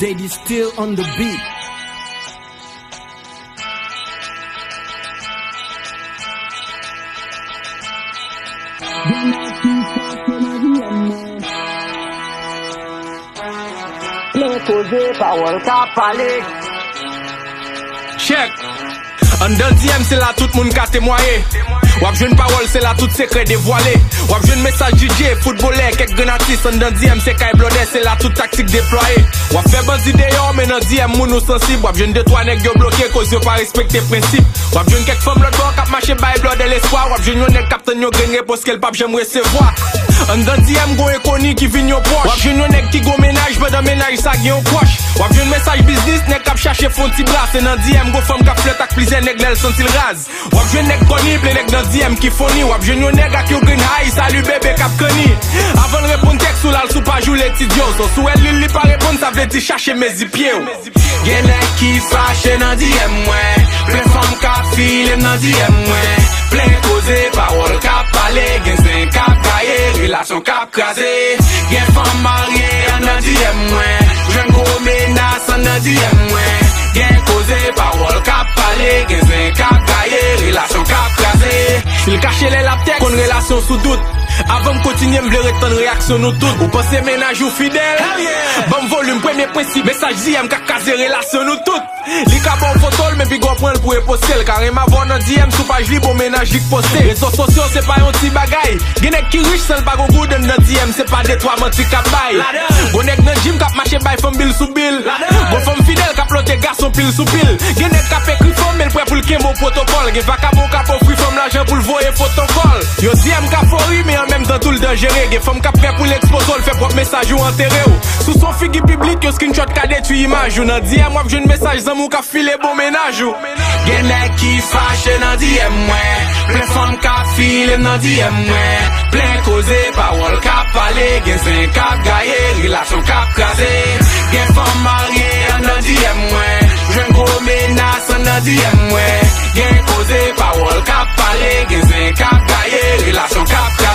Daddy still on the beat. Check. En dans DM c'est là tout le monde qui a témoigné. Wap jeune parole c'est là tout secret dévoilé. Wap jeune message DJ, footballeur, quelques granatistes. En dans DM c'est Kai Bloodet, c'est là toute tactique déployée. Wap fait bandit d'ailleurs mais dans DM moun ou sensible. Wap jeune 2-3 nèg yo bloqué cause yo pas respecté principe. Wap jeune quelques femmes l'autre bord k'ap marché by blood de l'espoir. Wap jeune yon nèg captain yo gagné parce qu'elle pas j'aime recevoir. En dans DM go éconi qui vient yo proche. Wap jeune yon nèg qui go ménage, pendant ménage ça gen yon poche. Wap jeune message business nèg k'ap chercher fond ti bras. C'est dans DM go femme k'ap flette ak plusieurs nèg l'el sentil raz. Wap jeune nèg conible nèg dans DM qui foni. Wap jeune yon nèg ak yo green high, salut bébé k'ap koni. Avant de répondre texte ou là sou pas jou les tidios. So sou elle li pas répondre ça veut dire chercher mes pieds. Gen nèg qui fâché dans DM moi. Plein femme k'ap file dans DM moi. Plein cause parole k'ap parler, gen sen k'ap cailler, relation k'ap craser. Gen femme mariée dans DM moi. Jeune gros menace dans DM moi. Gen cause parole k'ap parler, gen sen k'ap cailler, relation k'ap craser. J'file cacher les lapteks, kon relation sous doute. Avant de continuer, m'vle retenir réaction nous toutes. Ou pensez ménage ou fidèle? Bon volume, premier principe, message DM k'a casé relation nous toutes. Li ka bon photo, mais puis go prendre pour poster. Carrément bon dans DM sous page li bon ménage li poster. Réseaux sociaux c'est pas un petit bagay. Gen nèg qui riche seul pas gon goût dans DM, c'est pas des trois menti k'ap bay. Gon nèg dans gym k'ap marché bay femme bill sous bill. Gon femme fidèle k'ap lote garçon pile sous pile. Gen nèg k'ap écrit femme mais prêt pour le kembo protocole. Gen vagabond k'ap offrir femme l'argent pour le voyer protocole. Yo DM k'ap fori mais en même temps tout le dangereux. Gen femme k'ap prêt pour l'exposer, le fait propre message ou enterré ou. Sous son figue public yo screenshot ka détruit image ou. Dans DM wap jeune message zamou ka file bon ménage ou. Gen nèg qui fâché dans DM moi. Plein femme k'ap file dans DM moi. Plein cause parole k'ap parler, gen sen k'ap gailler, relation k'ap craser. Gen femme mariée dans DM moi. Jeune gros menace dans DM moi. Gen cause parole k'ap parler, gen sen k'ap gailler, relation k'ap craser.